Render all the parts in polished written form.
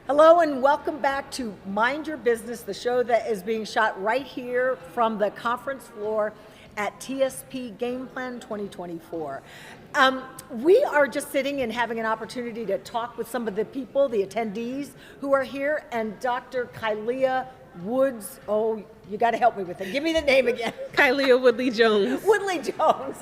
Hello and welcome back to Mind Your Business, the show that is being shot right here from the conference floor at TSP Game Plan 2024. We are just sitting and having an opportunity to talk with some of the people, the attendees who are here, and Dr. Kylea Woods. Oh, you got to help me with it. Give me the name again. Kylea Woodley Jones. Woodley Jones.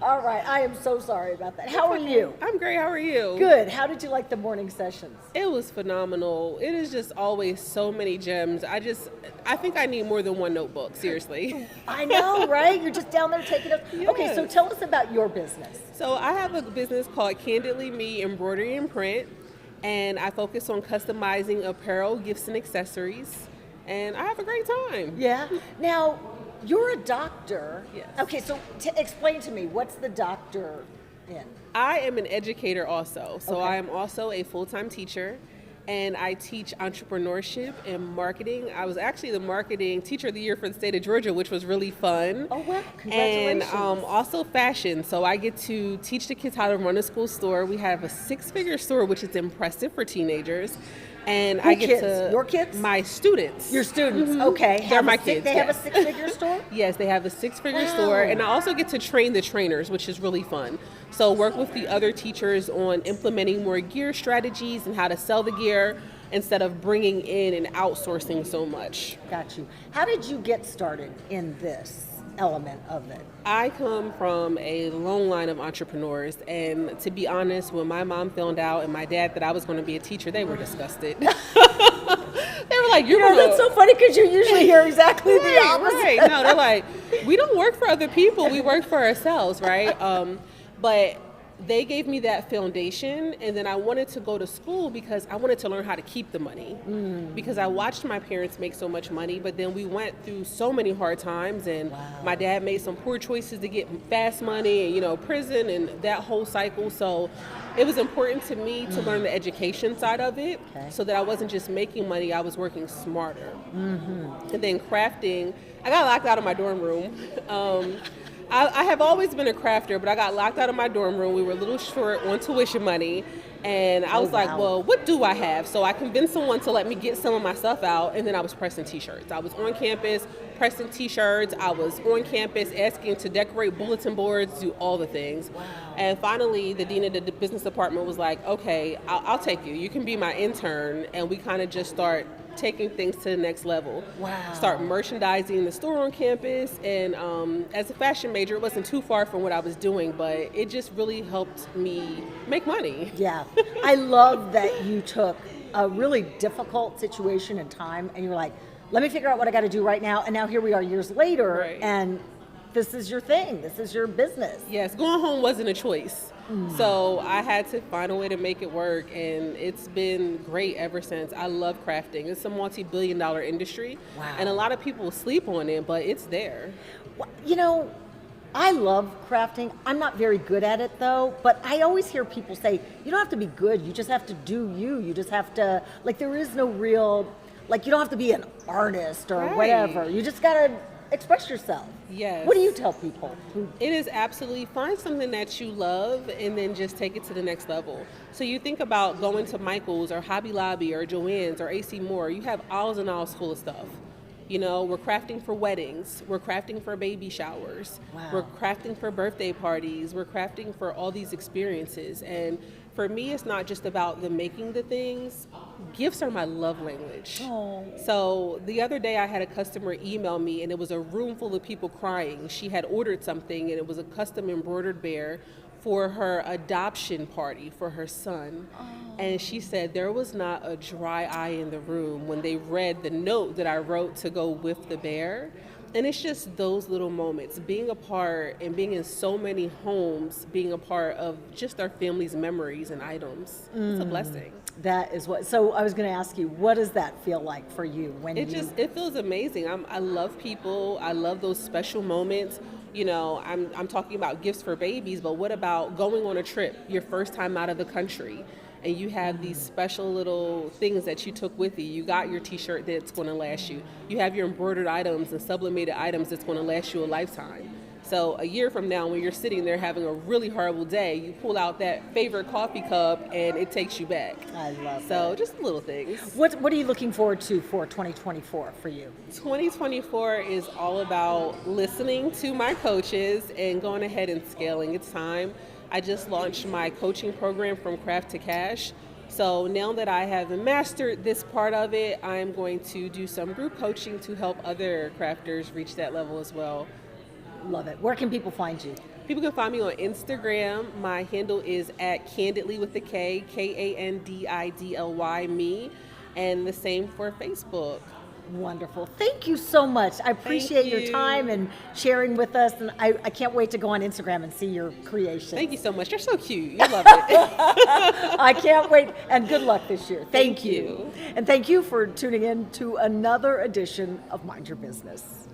All right. I am so sorry about that. How are you? I'm great. How are you? Good. How did you like the morning sessions? It was phenomenal. It is just always so many gems. I think I need more than one notebook, seriously. I know, right? You're just down there taking up. Yes. Okay, so tell us about your business. So I have a business called Candidly Me Embroidery and Print, and I focus on customizing apparel, gifts, and accessories. And I have a great time. Yeah. Now, you're a doctor. Yes. Okay, so explain to me, what's the doctor in? I am an educator also. So Okay. I am also a full-time teacher, and I teach entrepreneurship and marketing. I was actually the marketing teacher of the year for the state of Georgia, which was really fun. Oh, wow. And Congratulations. also fashion. So I get to teach the kids how to run a school store. We have a 6-figure store, which is impressive for teenagers. And Who I get kids? to Your kids? my students. Your students, okay. They're Have my a kids, They have a yes. 6-figure store? Yes, they have a 6-figure Wow. store, and I also get to train the trainers, which is really fun. So work with the other teachers on implementing more gear strategies and how to sell the gear instead of bringing in and outsourcing so much. Got you. How did you get started in this element of it? I come from a long line of entrepreneurs, and to be honest, when my mom found out and my dad that I was going to be a teacher, they were disgusted. They were like, That's so funny because you usually hear exactly the opposite. Right. No, they're like, we don't work for other people, we work for ourselves, right? But they gave me that foundation, and then I wanted to go to school because I wanted to learn how to keep the money. Because I watched my parents make so much money, but then we went through so many hard times, and my dad made some poor choices to get fast money and, prison and that whole cycle. So it was important to me to learn the education side of it, so that I wasn't just making money, I was working smarter. And then crafting, I got locked out of my dorm room. I have always been a crafter, but I got locked out of my dorm room. We were a little short on tuition money, and I was like, well, what do I have? So I convinced someone to let me get some of my stuff out, and then I was pressing t-shirts. I was on campus pressing t-shirts. I was on campus asking to decorate bulletin boards, do all the things. And finally, the dean of the business department was like, okay, I'll take you. You can be my intern, and we kind of just start taking things to the next level. Start merchandising the store on campus, and as a fashion major, it wasn't too far from what I was doing, but it just really helped me make money. Yeah, I love that you took a really difficult situation and time, and you're like, let me figure out what I got to do right now, and now here we are years later, and this is your thing, this is your business. Yes, going home wasn't a choice. So I had to find a way to make it work, and it's been great ever since. I love crafting. It's a multi-billion-dollar industry, and a lot of people sleep on it, but it's there. I love crafting. I'm not very good at it though, but I always hear people say, you don't have to be good, you just have to do you. You just have to, there is no real, you don't have to be an artist or whatever. You just gotta express yourself. Yes. What do you tell people? It is absolutely, find something that you love and then just take it to the next level. So you think about going to Michael's or Hobby Lobby or Joann's or AC Moore, you have aisles and aisles full of stuff. We're crafting for weddings, we're crafting for baby showers, we're crafting for birthday parties, we're crafting for all these experiences. And for me, it's not just about the making the things. Gifts are my love language. So the other day I had a customer email me, and it was a room full of people crying. She had ordered something, and it was a custom embroidered bear for her adoption party for her son. And she said there was not a dry eye in the room when they read the note that I wrote to go with the bear. And it's just those little moments, being a part and being in so many homes, being a part of just our family's memories and items. It's a blessing. That is what, so I was going to ask you, what does that feel like for you when it feels amazing. I love people. I love those special moments. I'm talking about gifts for babies, but what about going on a trip, your first time out of the country, and you have these special little things that you took with you. You got your t-shirt that's going to last you. You have your embroidered items and sublimated items that's going to last you a lifetime. So a year from now, when you're sitting there having a really horrible day, you pull out that favorite coffee cup and it takes you back. I love So it. just little things. What are you looking forward to for 2024 for you? 2024 is all about listening to my coaches and going ahead and scaling. It's time. I just launched my coaching program from craft to cash. So now that I have mastered this part of it, I'm going to do some group coaching to help other crafters reach that level as well. Love it. Where can people find you? People can find me on Instagram. My handle is at Candidly with the K, Kandidly, me, and the same for Facebook. Wonderful. Thank you so much. I appreciate your time and sharing with us. And I can't wait to go on Instagram and see your creation. Thank you so much. You're so cute. You love it. I can't wait. And good luck this year. Thank Thank you. you. And thank you for tuning in to another edition of Mind Your Business.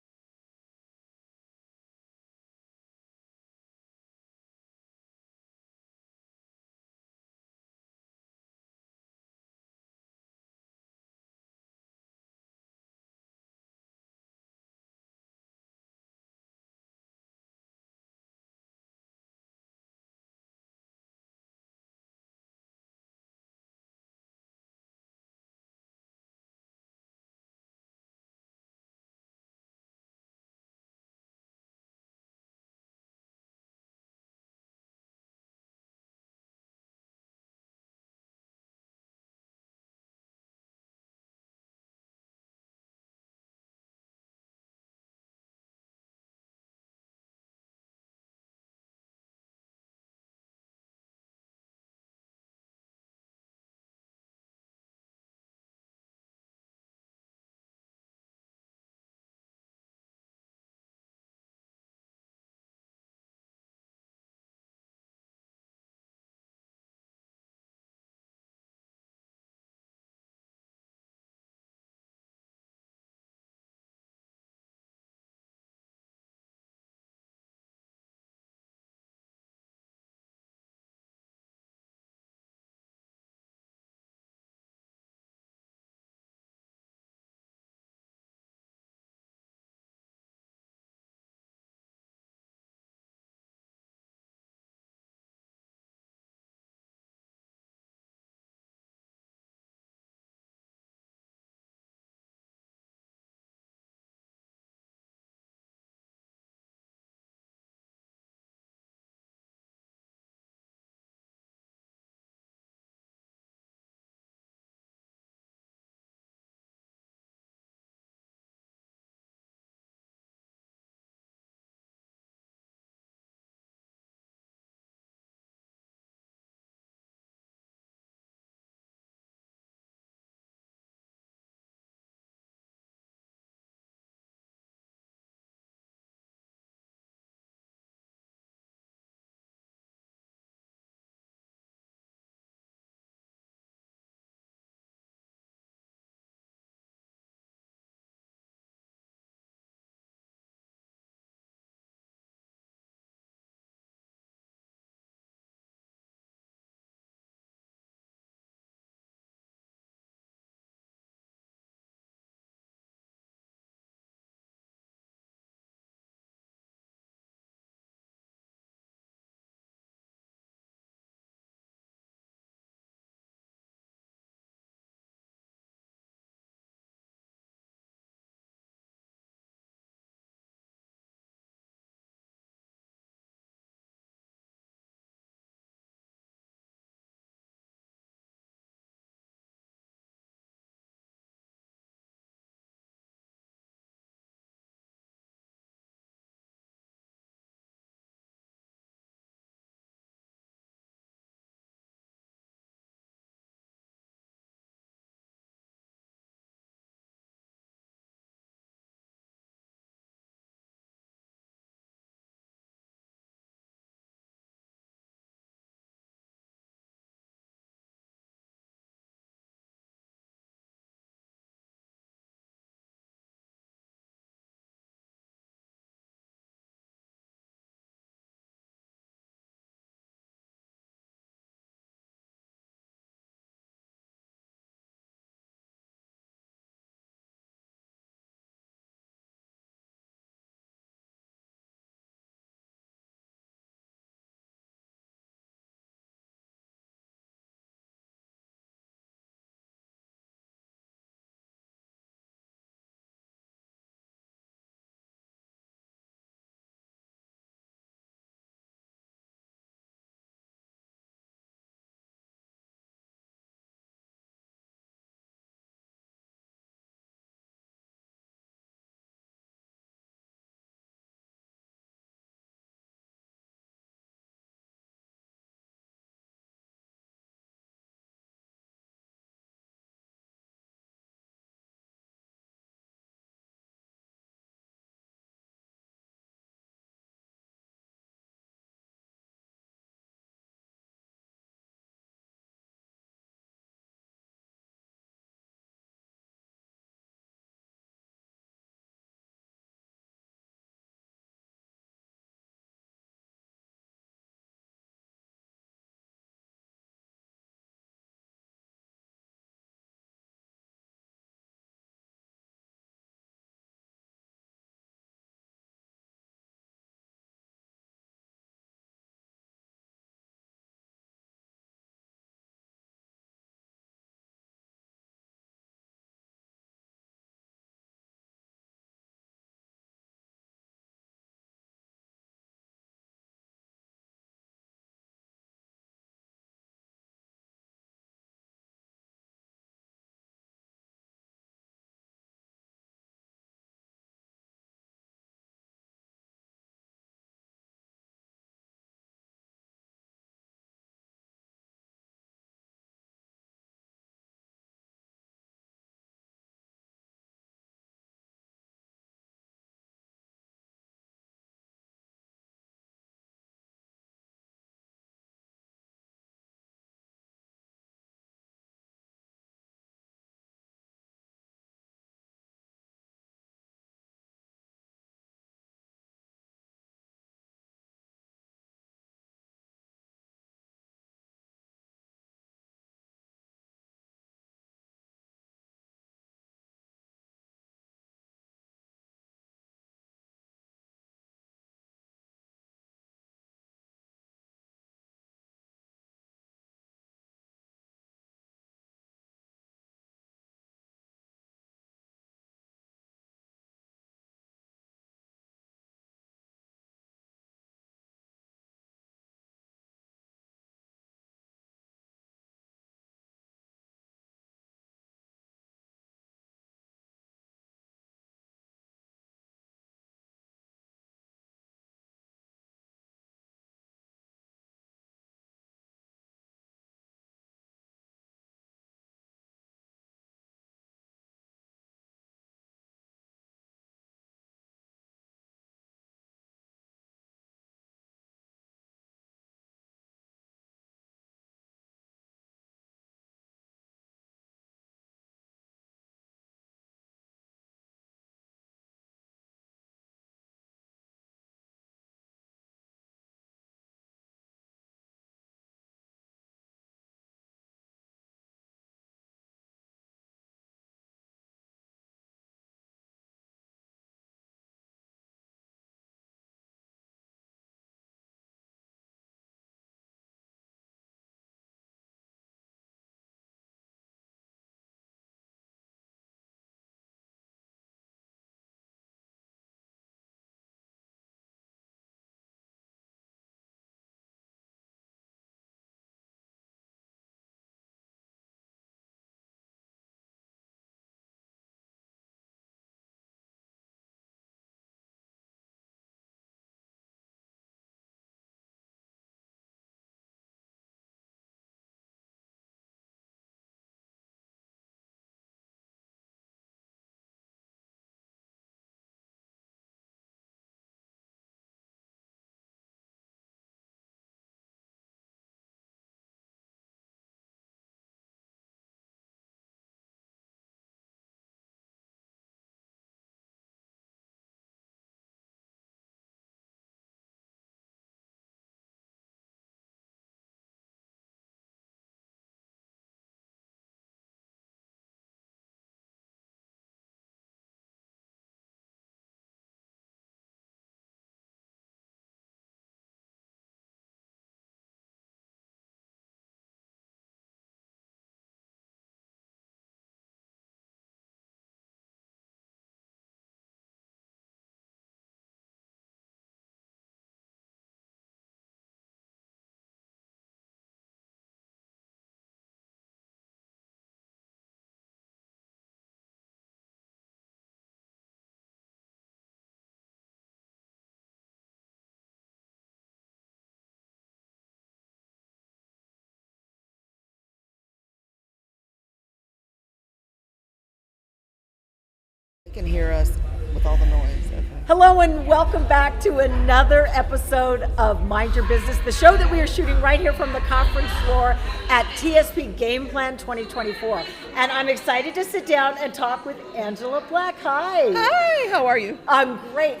can hear us with all the noise. Okay. Hello and welcome back to another episode of Mind Your Business, the show that we are shooting right here from the conference floor at TSP Game Plan 2024. And I'm excited to sit down and talk with Angela Black. Hi. Hi, how are you? I'm great.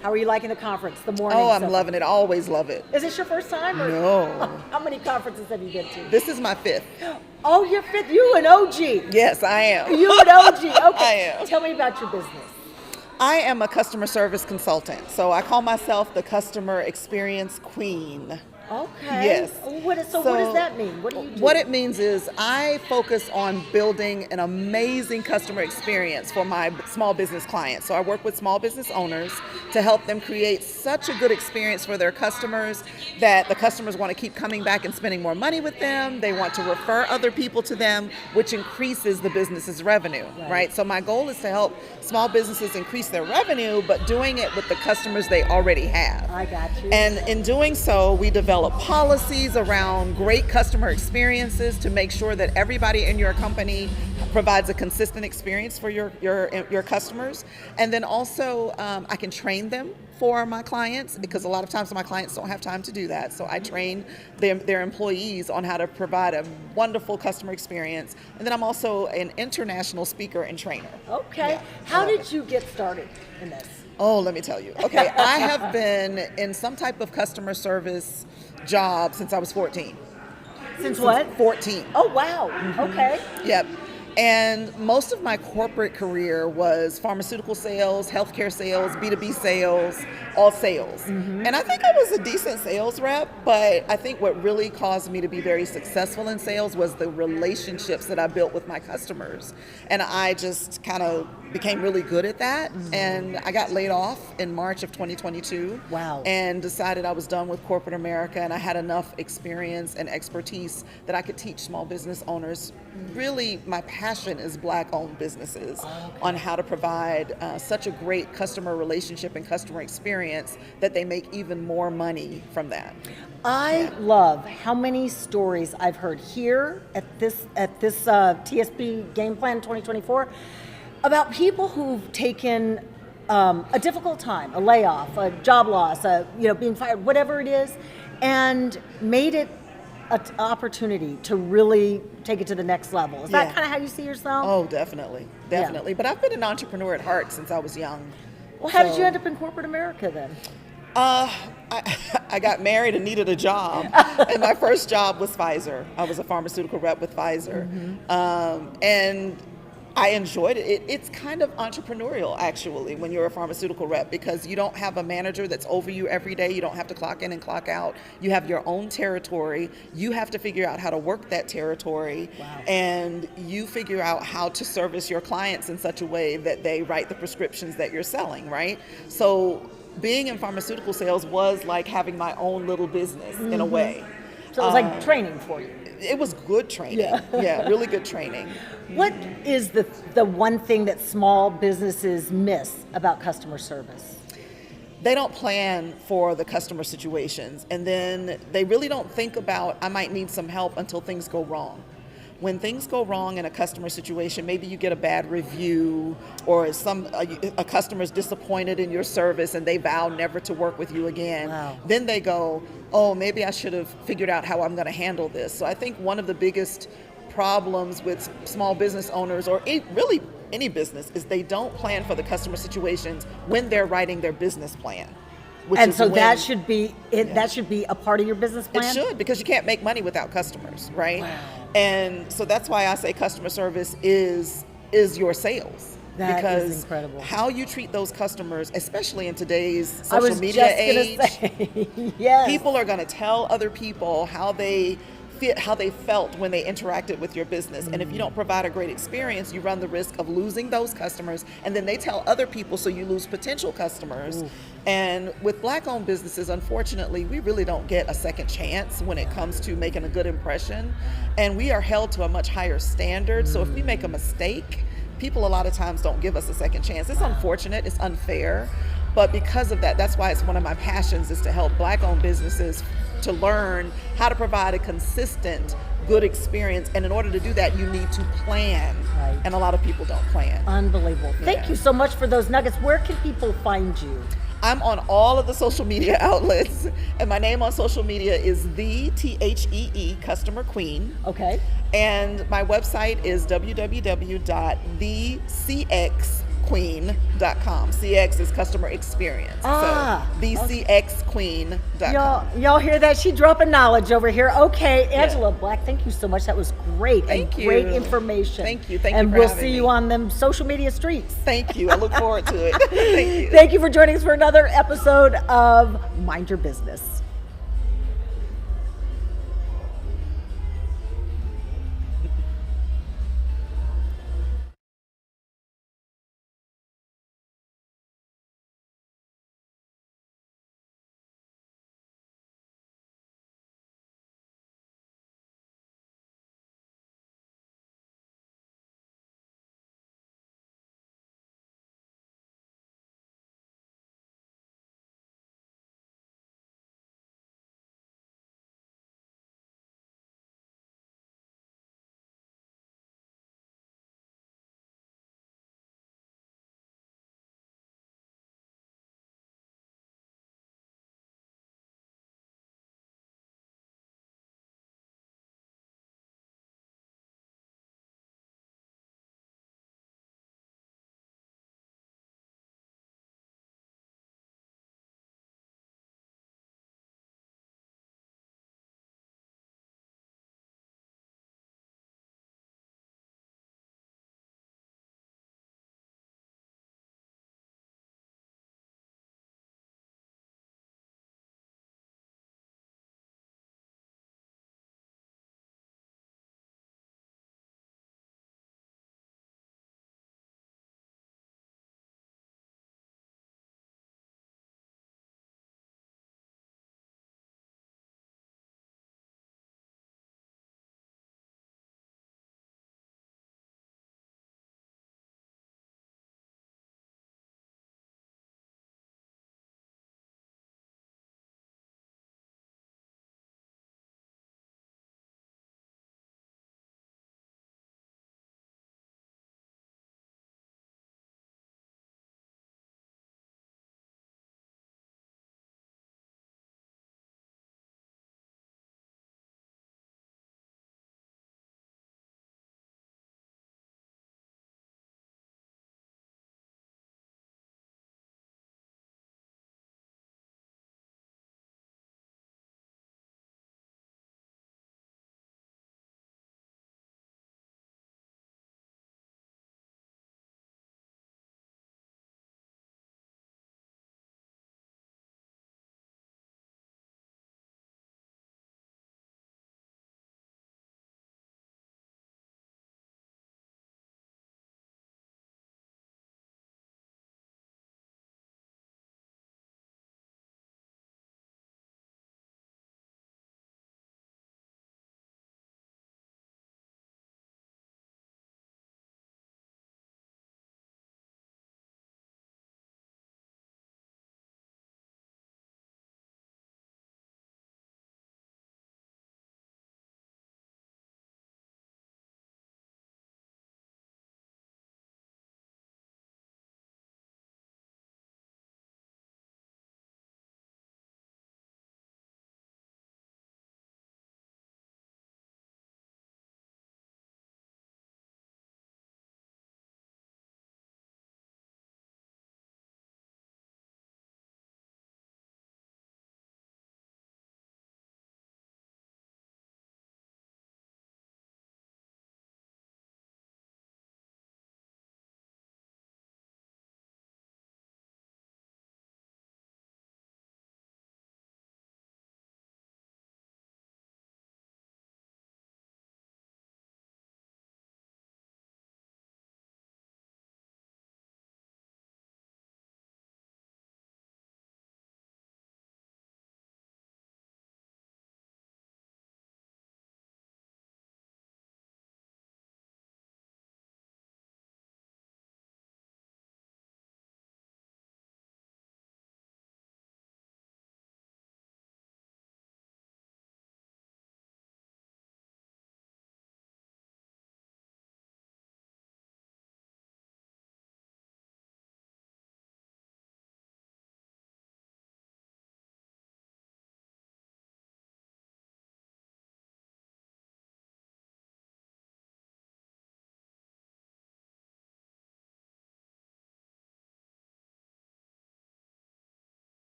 How are you liking the conference, the morning? Oh, I'm loving it. I always love it. Is this your first time? Or No. How many conferences have you been to? This is my 5th. Oh, you're fifth. You an OG. Yes, I am. You an OG. Okay. I am. Tell me about your business. I am a customer service consultant, so I call myself the customer experience queen. Okay. Yes. What does that mean? What do you do? What it means is I focus on building an amazing customer experience for my small business clients. So I work with small business owners to help them create such a good experience for their customers that the customers want to keep coming back and spending more money with them. They want to refer other people to them, which increases the business's revenue, right? So my goal is to help small businesses increase their revenue, but doing it with the customers they already have. I got you. And in doing so, we develop policies around great customer experiences to make sure that everybody in your company provides a consistent experience for your customers. And then also, I can train them for my clients, because a lot of times my clients don't have time to do that. So I train their employees on how to provide a wonderful customer experience. And then I'm also an international speaker and trainer. Okay. Yeah, How did you get started in this? Oh, let me tell you. Okay, I have been in some type of customer service job since I was 14. Since what? 14. Oh, wow. Okay. Yep. And most of my corporate career was pharmaceutical sales, healthcare sales, B2B sales, all sales. And I think I was a decent sales rep, but I think what really caused me to be very successful in sales was the relationships that I built with my customers. And I just kind of became really good at that. And I got laid off in March of 2022. Wow. And decided I was done with corporate America, and I had enough experience and expertise that I could teach small business owners. Really, my passion is Black-owned businesses on how to provide such a great customer relationship and customer experience that they make even more money from that. I love how many stories I've heard here at this TSP Game Plan 2024 about people who've taken a difficult time, a layoff, a job loss, being fired, whatever it is, and made it an opportunity to really take it to the next level. Is that kind of how you see yourself? Oh, definitely. Yeah. But I've been an entrepreneur at heart since I was young. Well, how did you end up in corporate America then? I got married and needed a job, and my first job was Pfizer. I was a pharmaceutical rep with Pfizer, and I enjoyed it. It's kind of entrepreneurial, actually, when you're a pharmaceutical rep, because you don't have a manager that's over you every day. You don't have to clock in and clock out. You have your own territory. You have to figure out how to work that territory, and you figure out how to service your clients in such a way that they write the prescriptions that you're selling, right? So being in pharmaceutical sales was like having my own little business in a way. So it was like training for you. It was good training. Yeah, really good training. What is the one thing that small businesses miss about customer service? They don't plan for the customer situations, and then they really don't think about, I might need some help until things go wrong. When things go wrong in a customer situation, maybe you get a bad review, or a customer's disappointed in your service and they vow never to work with you again. Then they go, oh, maybe I should have figured out how I'm going to handle this. So I think one of the biggest problems with small business owners, or really any business, is they don't plan for the customer situations when they're writing their business plan. And so that should be that should be a part of your business plan? It should, because you can't make money without customers, right? And so that's why I say customer service is your sales. That because is incredible. How you treat those customers, especially in today's social media age, people are going to tell other people how they felt when they interacted with your business. And if you don't provide a great experience, you run the risk of losing those customers, and then they tell other people, so you lose potential customers. And with Black-owned businesses, unfortunately, we really don't get a second chance when it comes to making a good impression, and we are held to a much higher standard. So if we make a mistake, people a lot of times don't give us a second chance. It's unfortunate, it's unfair, but because of that, that's why it's one of my passions, is to help Black-owned businesses to learn how to provide a consistent good experience. And in order to do that, you need to plan. Right. And a lot of people don't plan. Unbelievable. Thank Yeah. you so much for those nuggets. Where can people find you? I'm on all of the social media outlets, and my name on social media is the THEE Customer Queen. Okay. And my website is www.thecxqueen.com. CX is customer experience. So thecxqueen.com. Y'all hear that? She dropping knowledge over here. Okay, Angela Black, thank you so much. That was great. Thank and you. great information. Thank you. Thank and you for we'll having see me. you on them social media streets. Thank you. I look forward to it. Thank you. Thank you for joining us for another episode of Mind Your Business.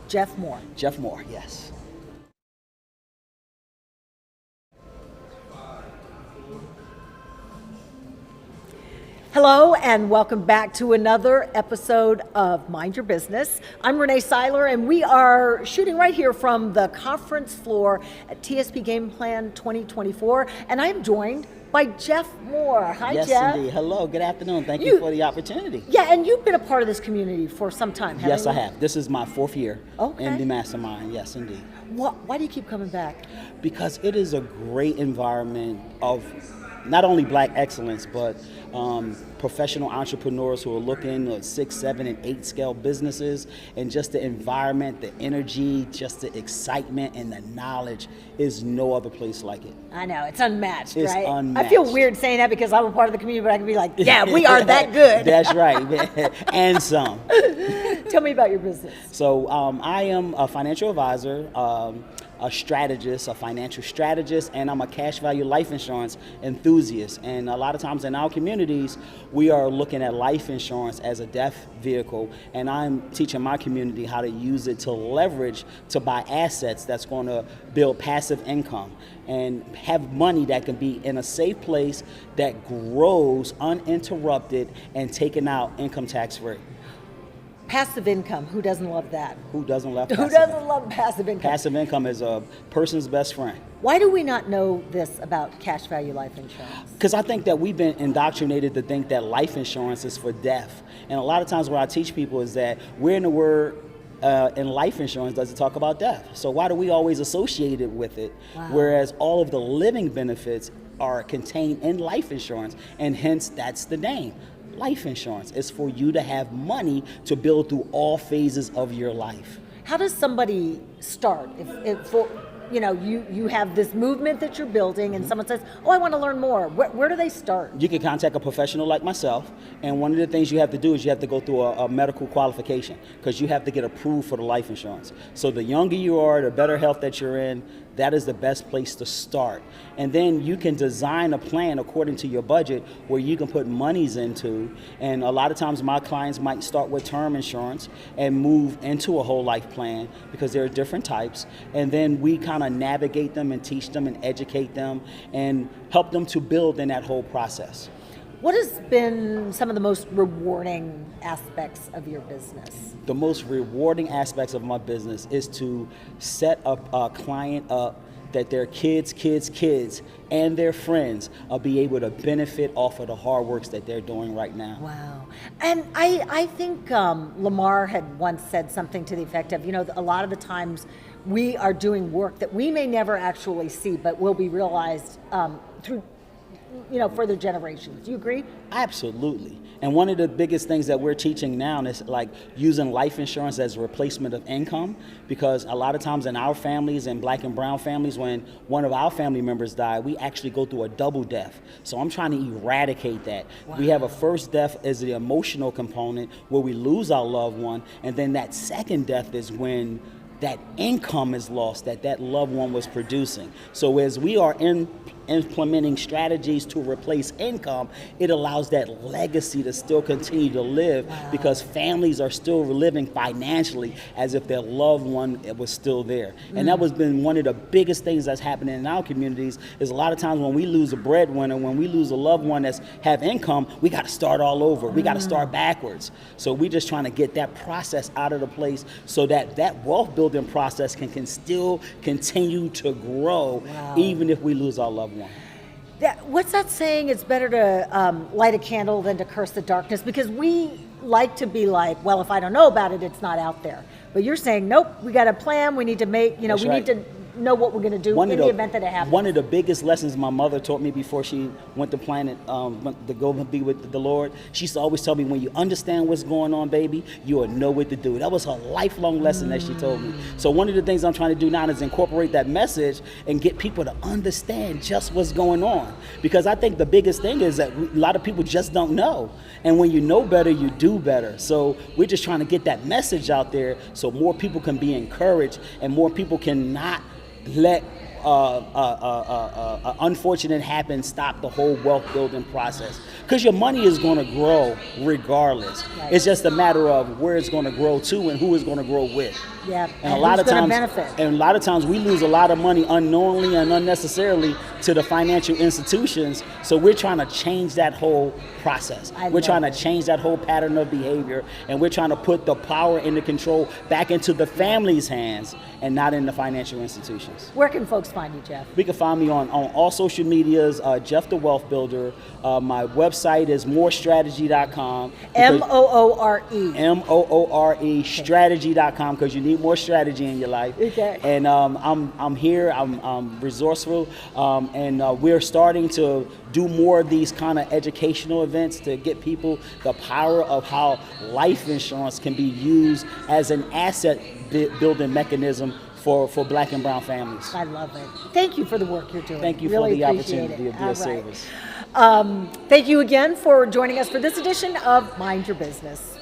Jeff Moore. Jeff Moore, yes. Hello and welcome back to another episode of Mind Your Business. I'm Renee Seiler and we are shooting right here from the conference floor at TSP Game Plan 2024 and I'm joined by Jeff Moore. Hi, yes, Jeff. Yes, indeed. Hello, good afternoon. Thank you for the opportunity. Yeah, and you've been a part of this community for some time, haven't you? Yes, I have. This is my 4th year in the mastermind. Yes, indeed. Why do you keep coming back? Because it is a great environment of not only Black excellence, but professional entrepreneurs who are looking at 6, 7, and 8 scale businesses, and just the environment, the energy, just the excitement and the knowledge is no other place like it. I know, it's unmatched, it's right? Unmatched. I feel weird saying that because I'm a part of the community, but I can be like, yeah, we are that good. That's right, and some. Tell me about your business. So I am a financial advisor, a strategist, a financial strategist, and I'm a cash value life insurance enthusiast. And a lot of times in our communities, we are looking at life insurance as a death vehicle, and I'm teaching my community how to use it to leverage to buy assets that's going to build passive income and have money that can be in a safe place that grows uninterrupted and taken out income tax free. Passive income, who doesn't love that? Who doesn't love passive income? Who doesn't love passive income? Passive income is a person's best friend. Why do we not know this about cash value life insurance? Because I think that we've been indoctrinated to think that life insurance is for death. And a lot of times what I teach people is that where in the word in life insurance does it talk about death? So why do we always associate it with it? Wow. Whereas all of the living benefits are contained in life insurance, and hence that's the name. Life insurance is for you to have money to build through all phases of your life. How does somebody start? If you have this movement that you're building and someone says, oh, I want to learn more. Where do they start? You can contact a professional like myself, and one of the things you have to do is you have to go through a medical qualification because you have to get approved for the life insurance. So the younger you are, the better health that you're in, that is the best place to start. And then you can design a plan according to your budget where you can put monies into. And a lot of times my clients might start with term insurance and move into a whole life plan because there are different types. And then we kind of navigate them and teach them and educate them and help them to build in that whole process. What has been some of the most rewarding aspects of your business? The most rewarding aspects of my business is to set up a client up that their kids, and their friends will be able to benefit off of the hard works that they're doing right now. Wow. And I think Lamar had once said something to the effect of, a lot of the times we are doing work that we may never actually see, but will be realized through further generations. Do you agree? Absolutely. And one of the biggest things that we're teaching now is like using life insurance as a replacement of income, because a lot of times in our families and Black and brown families, when one of our family members die, we actually go through a double death. So I'm trying to eradicate that. Wow. We have a first death as the emotional component where we lose our loved one, and then that second death is when that income is lost that loved one was producing. So as we are implementing strategies to replace income, it allows that legacy to still continue to live. Wow. Because families are still living financially as if their loved one was still there. And that has been one of the biggest things that's happening in our communities is a lot of times when we lose a breadwinner, when we lose a loved one that's have income, we got to start all over. We got to start backwards. So we're just trying to get that process out of the place so that wealth building process can still continue to grow. Wow. Even if we lose our loved one. What's that saying? It's better to light a candle than to curse the darkness, because we like to be like, well, if I don't know about it, it's not out there. But you're saying, nope, we got a plan. We need to make, we need to know what we're going to do in the event that it happens. One of the biggest lessons my mother taught me before she went to planet, to go be with the Lord, she used to always tell me, when you understand what's going on, baby, you will know what to do. That was her lifelong lesson that she told me. So one of the things I'm trying to do now is incorporate that message and get people to understand just what's going on. Because I think the biggest thing is that a lot of people just don't know. And when you know better, you do better. So we're just trying to get that message out there so more people can be encouraged and more people can not let unfortunate happen stop the whole wealth building process. because your money is going to grow regardless. Right. It's just a matter of where it's going to grow to and who it's going to grow with. Yeah, And a lot who's of gonna times, benefit? and a lot of times we lose a lot of money unknowingly and unnecessarily to the financial institutions. So we're trying to change that whole process. We're trying to change that whole pattern of behavior, and we're trying to put the power and the control back into the family's hands and not in the financial institutions. Where can folks find you, Jeff? We can find me on all social medias, Jeff the Wealth Builder. My website is morestrategy.com. MOORE. MOORE strategy.com, because you need more strategy in your life. Okay. And I'm here. I'm resourceful, and we're starting to do more of these kind of educational events to get people the power of how life insurance can be used as an asset building mechanism for Black and brown families. I love it. Thank you for the work you're doing. Thank you Really for the appreciate opportunity it. to be All of right. service. Thank you again for joining us for this edition of Mind Your Business.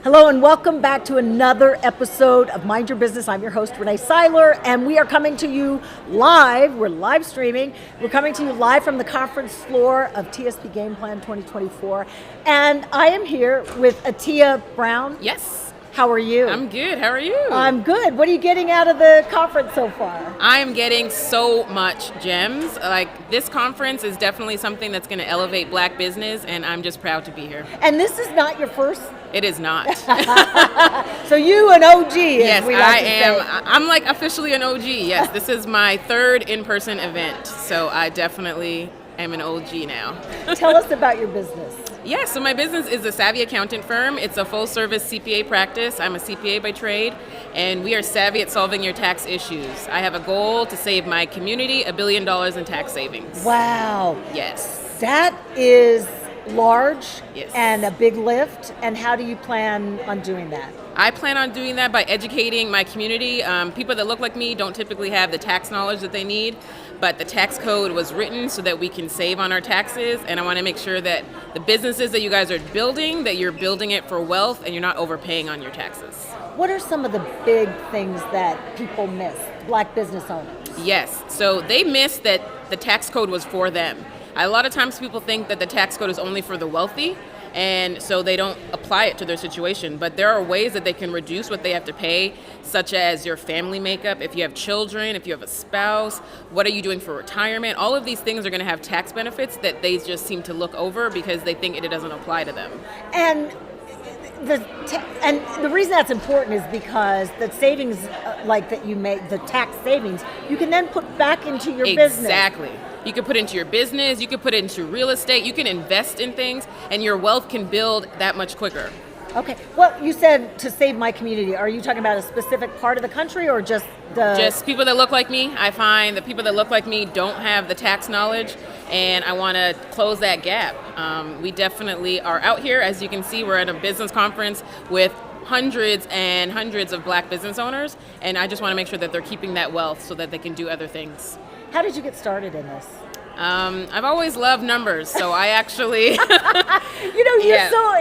Hello and welcome back to another episode of Mind Your Business. I'm your host, Renee Seiler, and we are coming to you live. We're live streaming. We're coming to you live from the conference floor of TSP Game Plan 2024. And I am here with Atia Brown. Yes. How are you? I'm good. How are you? I'm good. What are you getting out of the conference so far? I am getting so much gems. Like, this conference is definitely something that's going to elevate Black business, and I'm just proud to be here. And this is not your first? It is not. So you an OG, yes, as we like I to am. say. I'm like officially an OG. Yes, this is my third in-person event, so I definitely am an OG now. Tell us about your business. Yeah, so my business is a savvy accountant firm. It's a full-service CPA practice. I'm a CPA by trade, and we are savvy at solving your tax issues. I have a goal to save my community $1 billion in tax savings. Wow. Yes. That is large Yes. and a big lift. And how do you plan on doing that? I plan on doing that by educating my community. People that look like me don't typically have the tax knowledge that they need, but the tax code was written so that we can save on our taxes, and I want to make sure that the businesses that you guys are building, that you're building it for wealth and you're not overpaying on your taxes. What are some of the big things that people miss, Black business owners? Yes, so they miss that the tax code was for them. A lot of times people think that the tax code is only for the wealthy, and so they don't apply it to their situation. But there are ways that they can reduce what they have to pay, such as your family makeup, if you have children, if you have a spouse, what are you doing for retirement? All of these things are going to have tax benefits that they just seem to look over because they think it doesn't apply to them. And the reason that's important is because the savings, like that you make, the tax savings, you can then put back into your business. Exactly. You can put into your business, you can put it into real estate, you can invest in things, and your wealth can build that much quicker. Okay. Well, you said to save my community. Are you talking about a specific part of the country or just Just people that look like me. I find that people that look like me don't have the tax knowledge, and I want to close that gap. We definitely are out here. As you can see, we're at a business conference with hundreds and hundreds of Black business owners, and I just want to make sure that they're keeping that wealth so that they can do other things. How did you get started in this? I've always loved numbers, so I actually...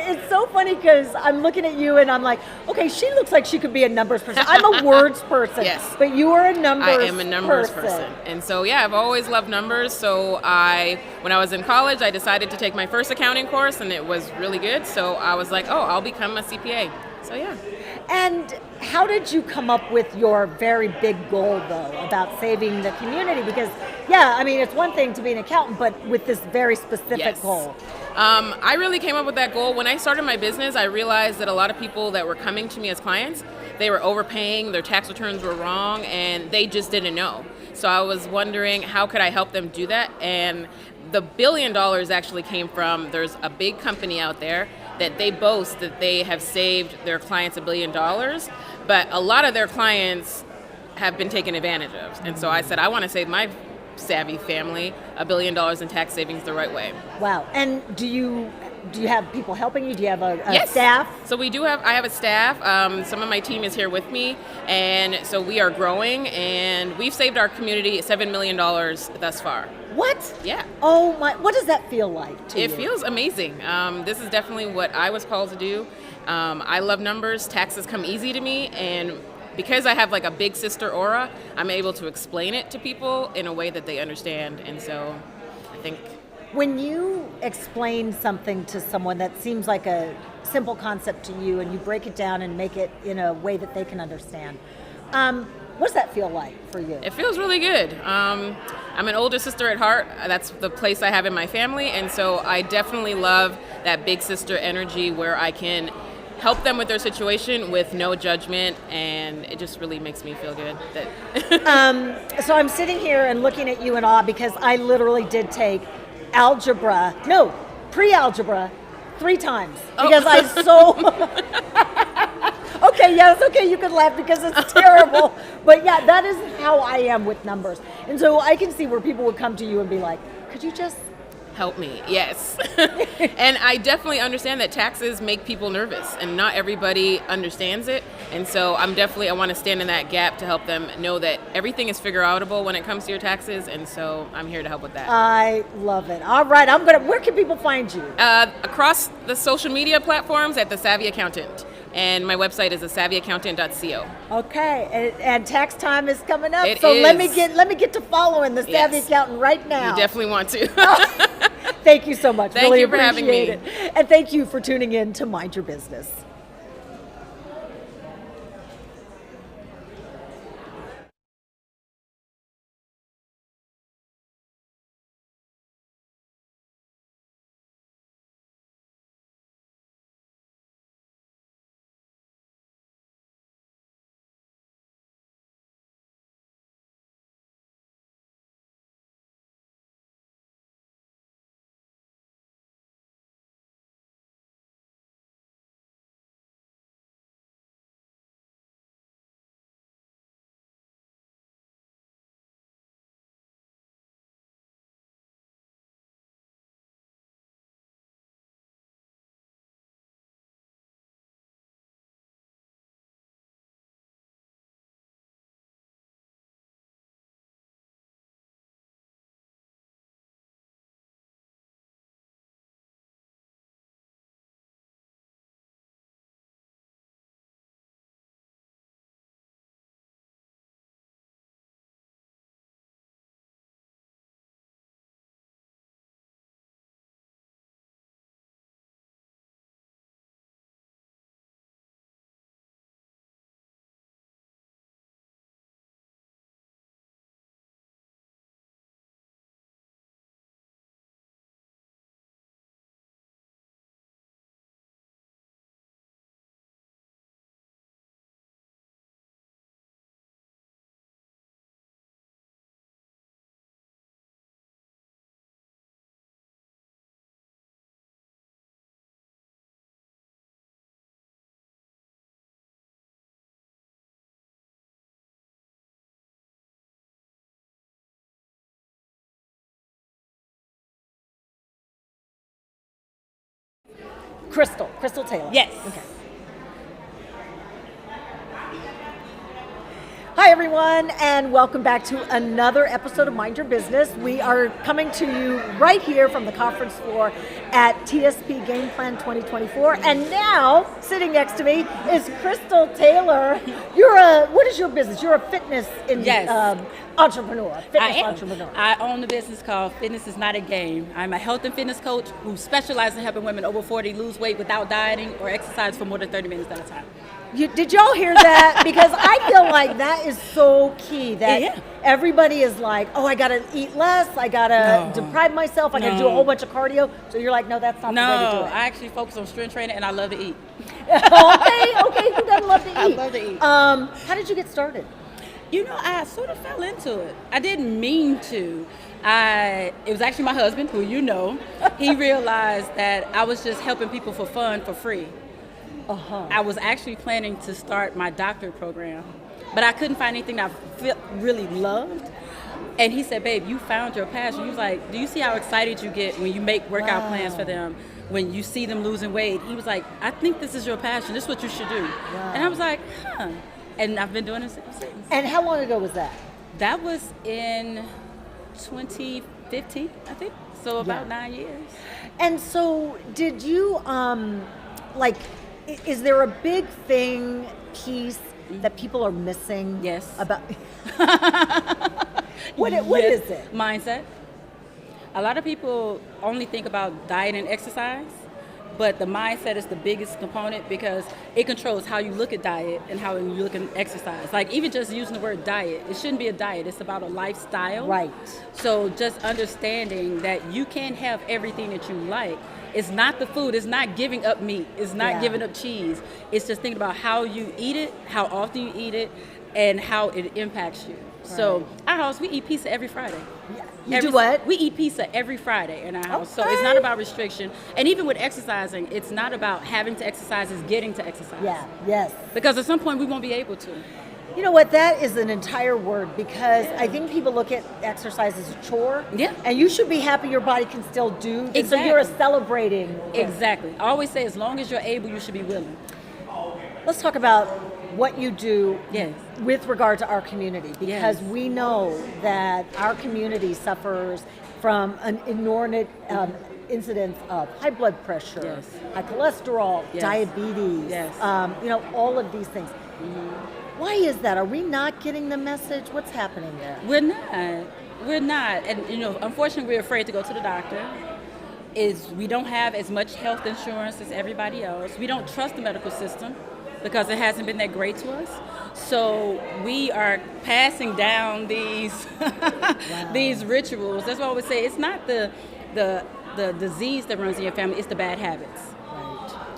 It's so funny because I'm looking at you and I'm like, okay, she looks like she could be a numbers person. I'm a words person. Yes. But you are a numbers person. I am a numbers person. And so, yeah, I've always loved numbers. So when I was in college, I decided to take my first accounting course, and it was really good. So I was like, I'll become a CPA. So, yeah. And how did you come up with your very big goal, though, about saving the community? Because, it's one thing to be an accountant, but with this very specific goal. I really came up with that goal. When I started my business, I realized that a lot of people that were coming to me as clients, they were overpaying, their tax returns were wrong, and they just didn't know. So I was wondering, how could I help them do that? And the $1 billion actually came from, there's a big company out there that they boast that they have saved their clients $1 billion, but a lot of their clients have been taken advantage of. And so I said, I want to save my savvy family $1 billion in tax savings the right way. Wow. And do you have people helping you? Do you have a Yes. staff? So I have a staff. Some of my team is here with me, and so we are growing, and we've saved our community $7 million thus far. What? Yeah. Oh my! What does that feel like to you? It feels amazing. This is definitely what I was called to do. I love numbers. Taxes come easy to me, and because I have like a big sister aura, I'm able to explain it to people in a way that they understand. And so I think... When you explain something to someone that seems like a simple concept to you and you break it down and make it in a way that they can understand, what does that feel like for you? It feels really good. I'm an older sister at heart. That's the place I have in my family. And so I definitely love that big sister energy where I can help them with their situation with no judgment, and it just really makes me feel good. So I'm sitting here and looking at you in awe because I literally did take pre-algebra 3 times because I Okay, yes, okay, you can laugh because it's terrible. But yeah, that is how I am with numbers. And so I can see where people would come to you and be like, could you just Help me, yes. And I definitely understand that taxes make people nervous, and not everybody understands it. And so I want to stand in that gap to help them know that everything is figure outable when it comes to your taxes. And so I'm here to help with that. I love it. All right, where can people find you? Across the social media platforms at The Savvy Accountant. And my website is thesavvyaccountant.co. Okay, and tax time is coming up, It so is. let me get to following the Savvy Accountant right now. You definitely want to. Thank you so much. Thank really you for having me. appreciate it. And thank you for tuning in to Mind Your Business. Crystal Taylor. Yes. Okay. Hi, everyone, and welcome back to another episode of Mind Your Business. We are coming to you right here from the conference floor at TSP Game Plan 2024. And now, sitting next to me is Crystal Taylor. What is your business? You're a fitness entrepreneur. Entrepreneur. I own a business called Fitness is Not a Game. I'm a health and fitness coach who specializes in helping women over 40 lose weight without dieting or exercise for more than 30 minutes at a time. Did y'all hear that? Because I feel like that is so key that everybody is like, oh, I got to eat less. I got to deprive myself. I got to do a whole bunch of cardio. So you're like, no, that's not the way to do it. I actually focus on strength training and I love to eat. Okay, you gotta love to eat. I love to eat. How did you get started? I sort of fell into it. I didn't mean to. It was actually my husband, who you know. He realized that I was just helping people for fun, for free. I was actually planning to start my doctorate program, but I couldn't find anything that I really loved. And he said, babe, you found your passion. He was like, do you see how excited you get when you make workout plans for them, when you see them losing weight? He was like, I think this is your passion. This is what you should do. And I was like, huh. And I've been doing it since. And how long ago was that? That was in 2015, I think. So about 9 years. And so did you, is there a big piece that people are missing? Yes. About what is it? Mindset. A lot of people only think about diet and exercise, but the mindset is the biggest component because it controls how you look at diet and how you look at exercise. Like even just using the word diet, it shouldn't be a diet, it's about a lifestyle. Right. So just understanding that you can't have everything that you like. It's not the food, it's not giving up meat, it's not giving up cheese. It's just thinking about how you eat it, how often you eat it, and how it impacts you. Right. So our house, we eat pizza every Friday. You do what? We eat pizza every Friday in our house. So it's not about restriction. And even with exercising, it's not about having to exercise, it's getting to exercise. Yeah, yes. Because at some point we won't be able to. You know what? That is an entire word because I think people look at exercise as a chore. Yeah. And you should be happy your body can still do. Exactly. So you're celebrating. Exactly. I always say, as long as you're able, you should be willing. Let's talk about what you do Yes. with regard to our community because Yes. we know that our community suffers from an inordinate incidence of high blood pressure, Yes. high cholesterol, Yes. diabetes, Yes. all of these things. Why is that? Are we not getting the message? What's happening there? We're not. We're not. And, unfortunately, we're afraid to go to the doctor. We don't have as much health insurance as everybody else. We don't trust the medical system because it hasn't been that great to us. So we are passing down these these rituals. That's why I always say it's not the disease that runs in your family, it's the bad habits.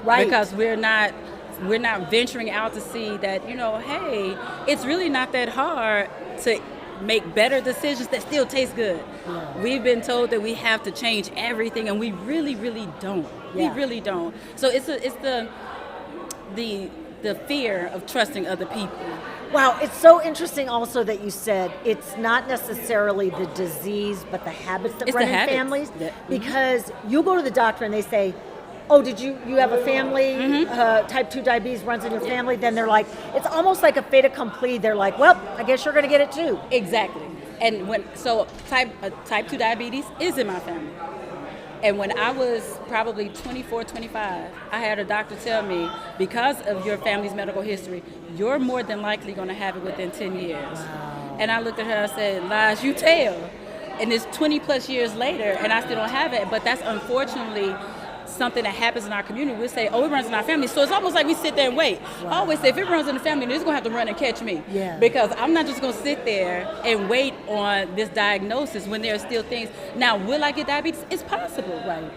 Right. Because we're not venturing out to see that, hey, it's really not that hard to make better decisions that still taste good. Yeah. We've been told that we have to change everything, and we really, really don't. Yeah. We really don't. So it's the fear of trusting other people. Wow, it's so interesting also that you said it's not necessarily the disease, but the habits that run in families. Because you go to the doctor and they say, oh, you have a family, type 2 diabetes runs in your family? Then they're like, it's almost like a fait accompli. They're like, well, I guess you're going to get it too. Exactly. And type 2 diabetes is in my family. And when I was probably 24, 25, I had a doctor tell me, because of your family's medical history, you're more than likely going to have it within 10 years. Wow. And I looked at her and said, lies you tell. And it's 20 plus years later, and I still don't have it. But that's unfortunately something that happens in our community. We say, oh, it runs in our family. So it's almost like we sit there and wait. Wow. I always say, if it runs in the family, then it's going to have to run and catch me. Yeah. Because I'm not just going to sit there and wait on this diagnosis when there are still things. Now, will I get diabetes? It's possible. Right.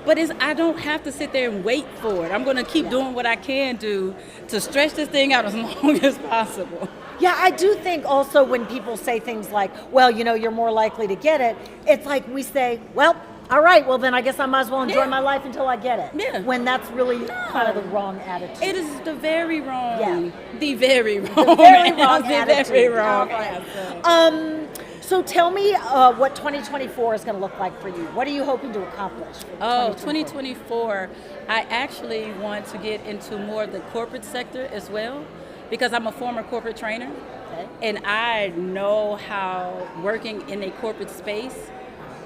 But I don't have to sit there and wait for it. I'm going to keep doing what I can do to stretch this thing out as long as possible. Yeah, I do think also when people say things like, well, you're more likely to get it, it's like we say, well, all right, well then I guess I might as well enjoy my life until I get it. Yeah. When that's really kind of the wrong attitude. It is the very wrong. Yeah. The very wrong. The very wrong attitude. The very wrong answer. So tell me what 2024 is going to look like for you. What are you hoping to accomplish? 2024, I actually want to get into more of the corporate sector as well, because I'm a former corporate trainer. Okay. And I know how working in a corporate space,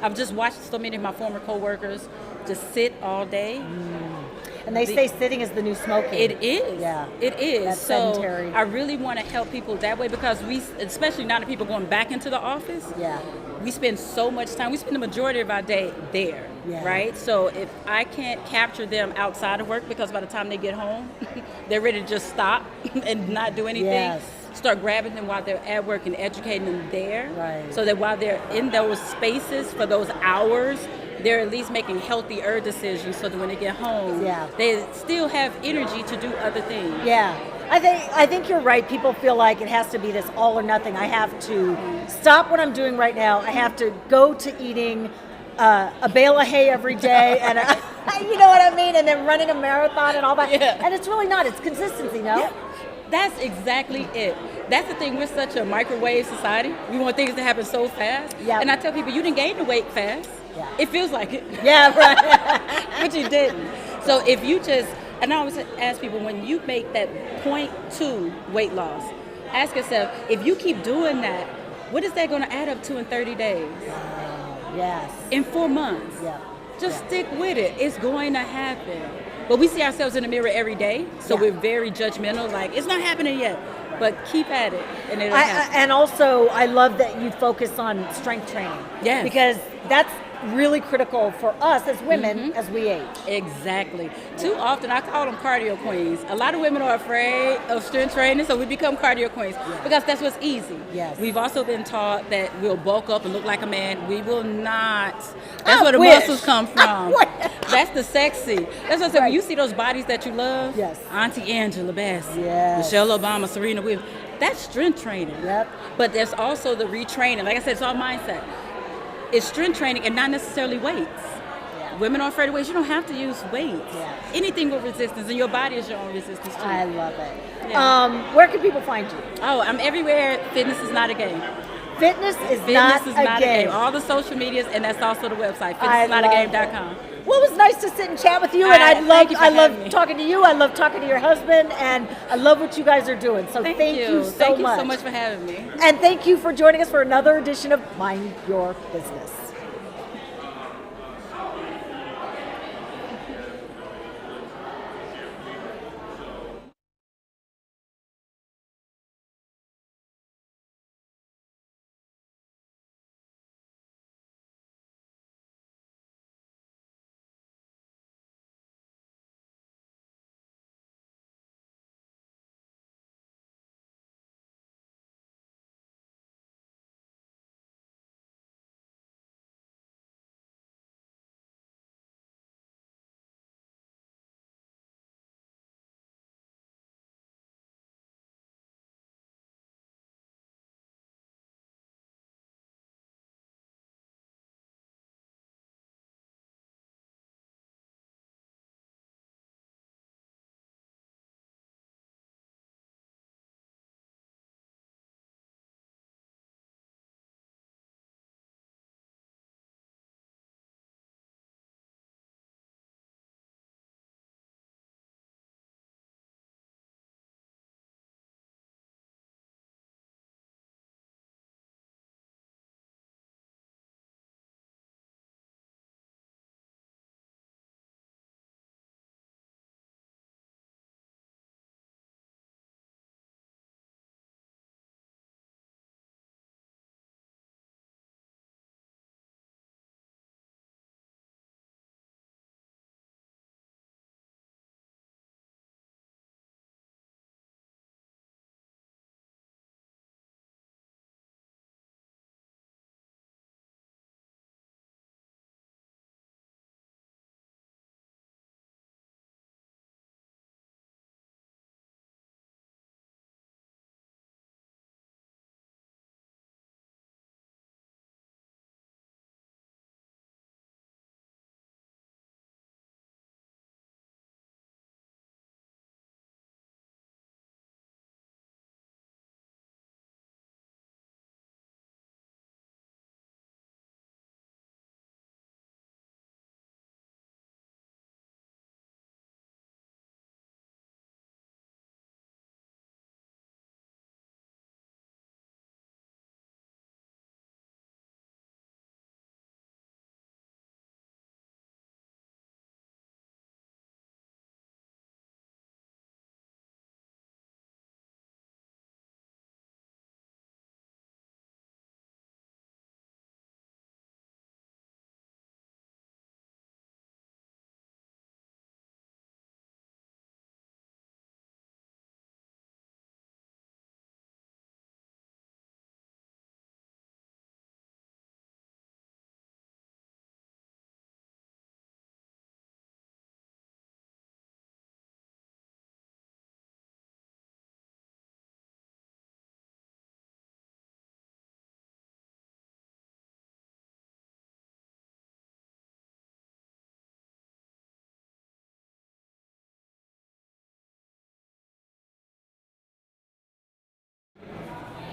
I've just watched so many of my former coworkers just sit all day. And they say sitting is the new smoking. It is. Yeah. It is. That's so sedentary. I really want to help people that way, because especially now that people are going back into the office, we spend so much time. We spend the majority of our day there, right? So if I can't capture them outside of work, because by the time they get home, they're ready to just stop and not do anything. Start grabbing them while they're at work and educating them there. Right. So that while they're in those spaces for those hours, they're at least making healthier decisions, so that when they get home, they still have energy to do other things. Yeah. I think you're right. People feel like it has to be this all or nothing. I have to stop what I'm doing right now. I have to go to eating a bale of hay every day, and you know what I mean? And then running a marathon and all that. Yeah. And it's really not. It's consistency, no? Yeah. That's exactly it. That's the thing. We're such a microwave society. We want things to happen so fast. Yeah. And I tell people, you didn't gain the weight fast. Yeah. It feels like it. Yeah, right. But you didn't. So if you just, and I always ask people, when you make that 0.2 weight loss, ask yourself, if you keep doing that, what is that going to add up to in 30 days? Yes. In 4 months? Yeah. Just stick with it. It's going to happen. But we see ourselves in the mirror every day, so we're very judgmental, like, it's not happening yet. But keep at it, and it'll happen. And also, I love that you focus on strength training. Yes. Because that's really critical for us as women as we age. Exactly. Too often, I call them cardio queens. A lot of women are afraid of strength training, so we become cardio queens because that's what's easy. Yes. We've also been taught that we'll bulk up and look like a man. We will not. That's where the muscles come from. That's the sexy. That's what I said. When you see those bodies that you love, Auntie Angela Bassett, Michelle Obama, Serena Williams, that's strength training. Yep. But there's also the retraining. Like I said, it's all mindset. It's strength training and not necessarily weights. Women are afraid of weights. You don't have to use weights. Yes. Anything with resistance, and your body is your own resistance too. I love it. Yeah. Where can people find you? Oh, I'm everywhere. Fitness is not a game. Fitness is Fitness not is a not game. a game. All the social medias, and that's also the website, I love fitnessisnotagame.com. Well, it was nice to sit and chat with you, and Thank you for I love having me. talking to you. I love talking to your husband, and I love what you guys are doing. So thank you so Thank you much. so much for having me. And thank you for joining us for another edition of Mind Your Business.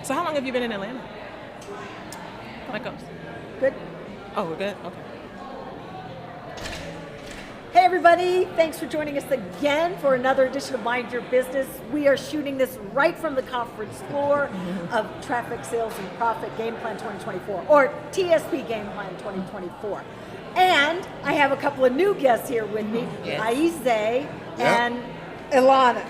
So how long have you been in Atlanta? Like, Good. oh, we're good? Okay. Hey everybody, thanks for joining us again for another edition of Mind Your Business. We are shooting this right from the conference floor of Traffic Sales and Profit Game Plan 2024, or TSP Game Plan 2024. And I have a couple of new guests here with me, Aize and Ilana.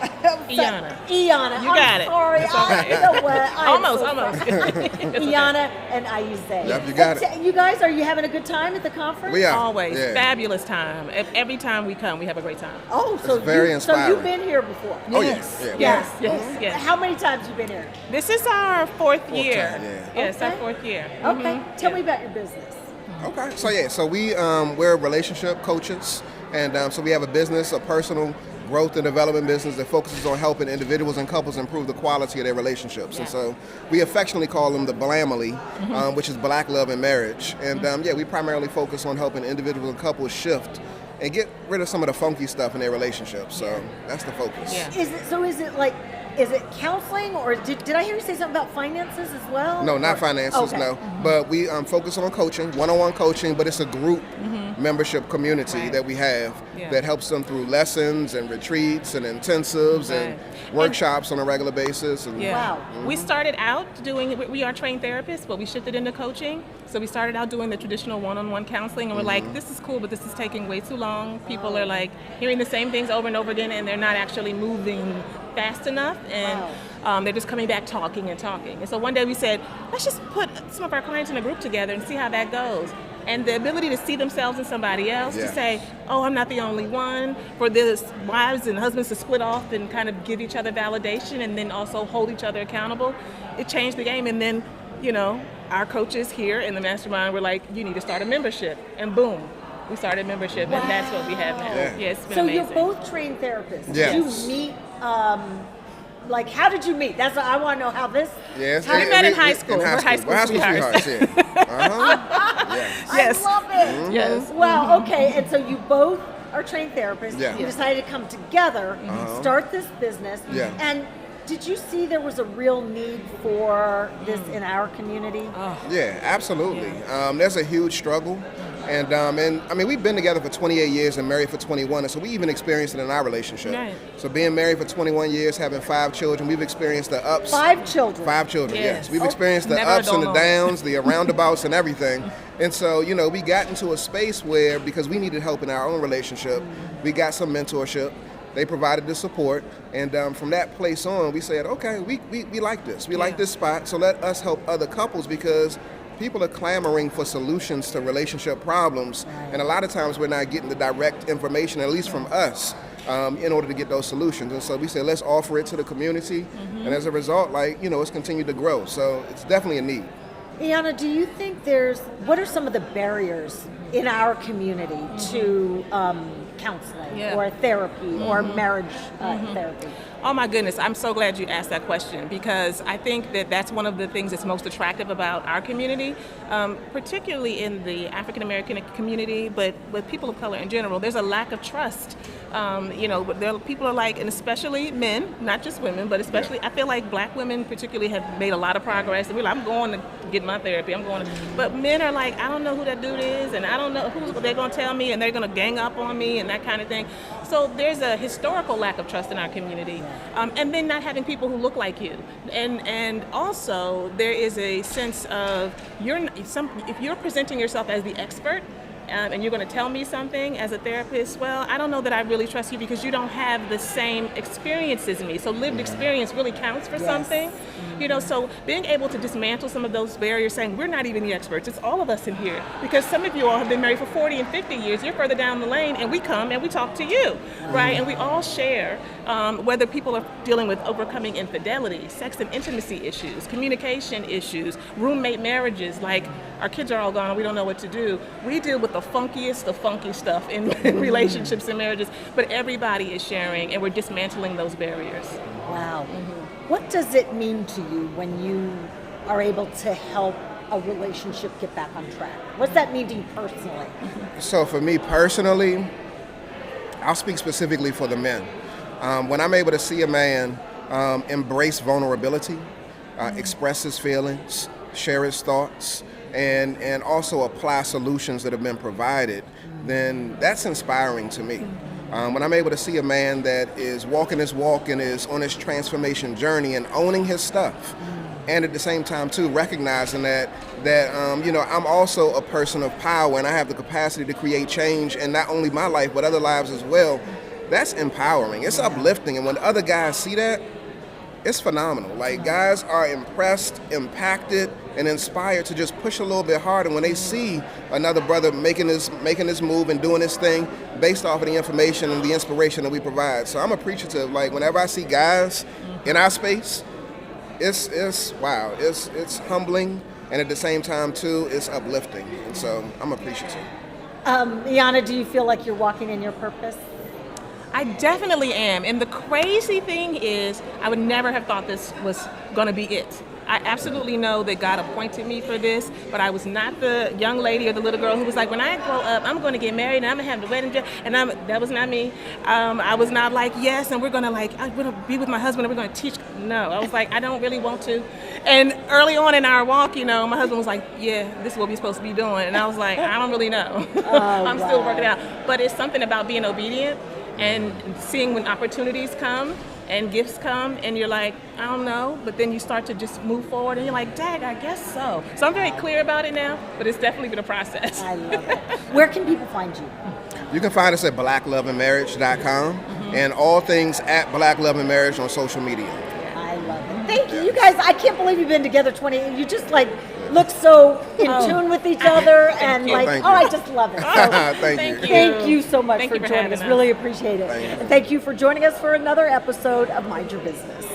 Iana. You got it. Sorry. That's all right. You know what? Almost. Iana and Aize. Yep, you got it. You guys, are you having a good time at the conference? We are. Always. Yeah. Fabulous time. Every time we come, we have a great time. Oh, so very so inspiring. you've been here before? Oh, Yes. yeah. Yes. How many times you been here? This is our fourth year. time, yeah. Yes, Okay. our fourth year. Okay. Tell me about your business. Okay. So we're relationship coaches, and so we have a business, a personal growth and development business that focuses on helping individuals and couples improve the quality of their relationships. And so we affectionately call them the BLAMily, which is Black Love and Marriage. And we primarily focus on helping individuals and couples shift and get rid of some of the funky stuff in their relationships. So that's the focus. Yeah. Is it counseling, or did I hear you say something about finances as well? No, not finances, okay. no. But we focus on coaching, one-on-one coaching, but it's a group membership community that we have that helps them through lessons and retreats and intensives and workshops on a regular basis. And, Wow. We started out we are trained therapists, but we shifted into coaching. So we started out doing the traditional one-on-one counseling, and we're like, this is cool, but this is taking way too long. People are like hearing the same things over and over again, and they're not actually moving fast enough, and they're just coming back talking and talking. And so one day we said, let's just put some of our clients in a group together and see how that goes. And the ability to see themselves in somebody else, to say, oh, I'm not the only one, for this wives and husbands to split off and kind of give each other validation and then also hold each other accountable, it changed the game. And then, our coaches here in the mastermind were like, you need to start a membership. And boom, we started membership, and that's what we have now. Yeah. It's been So amazing. you're both trained therapists. Yes. Did you meet, how did you meet? I want to know how this. Yes. We met in high school. In We're high school sweethearts, Yes. I love it. Yes. Wow, okay. And so you both are trained therapists. Yeah. You decided to come together, start this business. Yeah. And did you see there was a real need for this in our community? Yeah, absolutely. There's a huge struggle. And I mean, we've been together for 28 years and married for 21, and so we even experienced it in our relationship. Right. So being married for 21 years, having 5 children, we've experienced the ups. 5 children. 5 children, yes. Yes. We've experienced the Never a ups and the dull downs, the roundabouts and everything. And so, we got into a space where, because we needed help in our own relationship, we got some mentorship. They provided the support, and from that place on, we said, okay, we like this. We like this spot, so let us help other couples, because people are clamoring for solutions to relationship problems, and a lot of times we're not getting the direct information, at least from us, in order to get those solutions. And so we said, let's offer it to the community, and as a result, it's continued to grow. So it's definitely a need. Iana, do you think what are some of the barriers in our community to counseling or therapy or marriage therapy? Oh my goodness, I'm so glad you asked that question, because I think that that's one of the things that's most attractive about our community, particularly in the African American community, but with people of color in general. There's a lack of trust. People are like, and especially men, not just women, but especially, I feel like Black women particularly have made a lot of progress. And we're like, I'm going to get my therapy, but men are like, I don't know who that dude is, and I don't know who they're going to tell me, and they're going to gang up on me, and that kind of thing. So there's a historical lack of trust in our community. And then not having people who look like you. And also there is a sense of, if you're presenting yourself as the expert, and you're going to tell me something as a therapist, well, I don't know that I really trust you, because you don't have the same experience as me. So lived experience really counts for something. So being able to dismantle some of those barriers, saying we're not even the experts, it's all of us in here. Because some of you all have been married for 40 and 50 years, you're further down the lane, and we come and we talk to you, right? And we all share, whether people are dealing with overcoming infidelity, sex and intimacy issues, communication issues, roommate marriages, like our kids are all gone and we don't know what to do. We deal with the funky stuff in relationships and marriages, but everybody is sharing, and we're dismantling those barriers. Wow. What does it mean to you when you are able to help a relationship get back on track? What does that mean to you personally? So for me personally, I'll speak specifically for the men. When I'm able to see a man embrace vulnerability, express his feelings, share his thoughts, and also apply solutions that have been provided, then that's inspiring to me. When I'm able to see a man that is walking his walk and is on his transformation journey and owning his stuff, and at the same time too recognizing that I'm also a person of power, and I have the capacity to create change in not only my life but other lives as well, that's empowering. It's uplifting, and when other guys see that, it's phenomenal. Like, guys are impressed, impacted, and inspired to just push a little bit harder when they see another brother making this move and doing this thing based off of the information and the inspiration that we provide. So I'm appreciative. Like, whenever I see guys in our space, it's wow. It's humbling, and at the same time too, it's uplifting. And so I'm appreciative. Iana, do you feel like you're walking in your purpose? I definitely am. And the crazy thing is, I would never have thought this was going to be it. I absolutely know that God appointed me for this, but I was not the young lady or the little girl who was like, when I grow up, I'm going to get married and I'm going to have the wedding dress. And that was not me. I was not like, yes, and we're going to I'm going to be with my husband and we're going to teach. No, I was like, I don't really want to. And early on in our walk, my husband was like, yeah, this is what we're supposed to be doing. And I was like, I don't really know. I'm still working it out. But it's something about being obedient and seeing when opportunities come and gifts come, and you're like, I don't know, but then you start to just move forward, and you're like, dang, I guess so. So I'm very clear about it now, but it's definitely been a process. I love it. Where can people find you? You can find us at blackloveandmarriage.com and all things at Black Love and Marriage on social media. I love it. Thank you. You guys, I can't believe you've been together 20 years. You just look so in tune with each other, and I just love it. So, thank you so much for joining us. Really appreciate it. And thank you for joining us for another episode of Mind Your Business.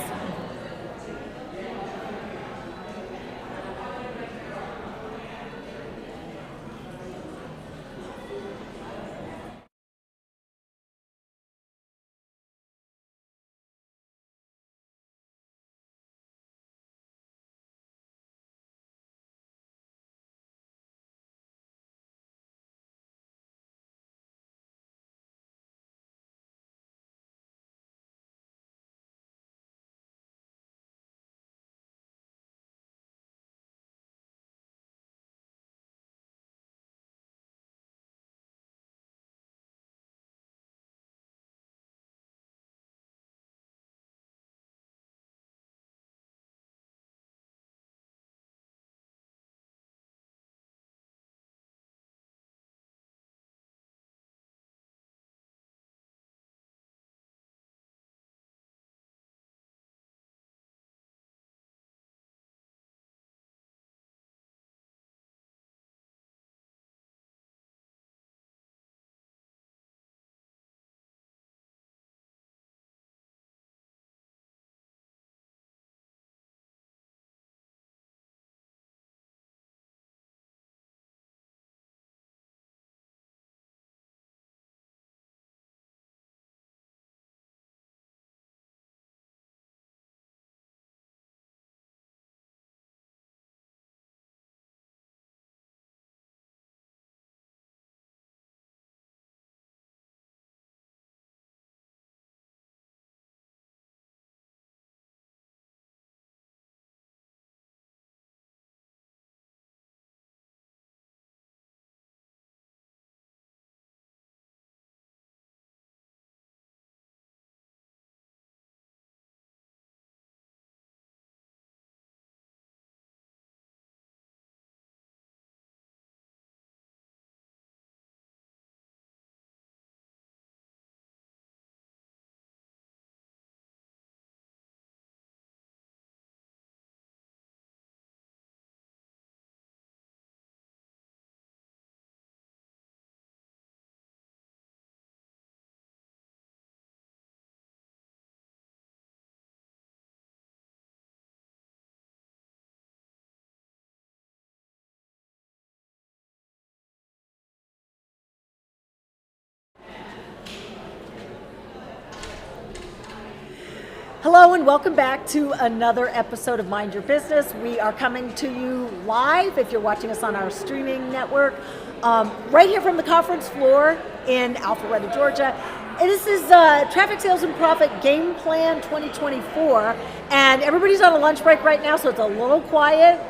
Hello and welcome back to another episode of Mind Your Business. We are coming to you live if you're watching us on our streaming network, right here from the conference floor in Alpharetta, Georgia. And this is Traffic Sales and Profit Game Plan 2024, and everybody's on a lunch break right now, so it's a little quiet,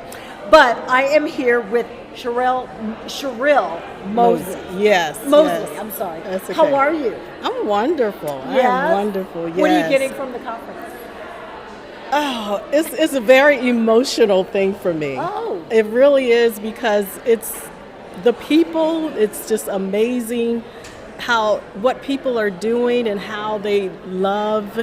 but I am here with Sherrill Mosley. Yes. Mosley, yes. I'm sorry. That's okay. How are you? I'm wonderful. Yes? I'm wonderful. Yes. What are you getting from the conference? Oh, it's a very emotional thing for me. Oh. It really is, because it's the people. It's just amazing what people are doing and how they love